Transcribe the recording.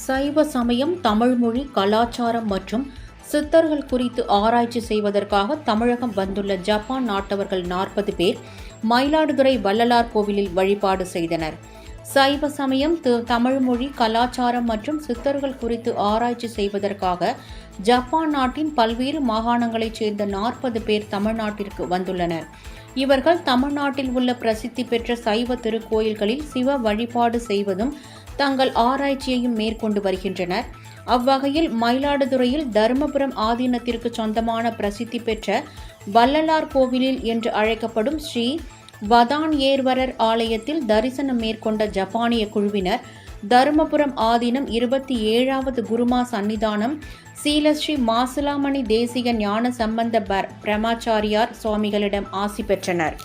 சைவ சமயம், தமிழ்மொழி, கலாச்சாரம் மற்றும் சித்தர்கள் குறித்து ஆராய்ச்சி செய்வதற்காக தமிழகம் வந்துள்ள ஜப்பான் நாட்டவர்கள் 40 பேர் மயிலாடுதுறை வள்ளலார் கோவிலில் வழிபாடு செய்தனர். சைவ சமயம், தமிழ்மொழி, கலாச்சாரம் மற்றும் சித்தர்கள் குறித்து ஆராய்ச்சி செய்வதற்காக ஜப்பான் நாட்டின் பல்வேறு மாகாணங்களைச் சேர்ந்த 40 பேர் தமிழ்நாட்டிற்கு வந்துள்ளனர். இவர்கள் தமிழ்நாட்டில் உள்ள பிரசித்தி பெற்ற சைவ திருக்கோயில்களில் சிவ வழிபாடு செய்வதும் தங்கள் ஆராய்ச்சியையும் மேற்கொண்டு வருகின்றனர். அவ்வகையில் மயிலாடுதுறையில் தருமபுரம் ஆதீனத்திற்கு சொந்தமான பிரசித்தி பெற்ற வள்ளலார் கோவிலில் என்று அழைக்கப்படும் ஸ்ரீ வதான்யேர்வரர் ஆலயத்தில் தரிசனம் மேற்கொண்ட ஜப்பானிய குழுவினர் தருமபுரம் ஆதீனம் 27வது குருமா சன்னிதானம் சீலஸ்ரீ மாசிலாமணி தேசிக ஞான சம்பந்த பிரமாச்சாரியார் சுவாமிகளிடம் ஆசி பெற்றனர்.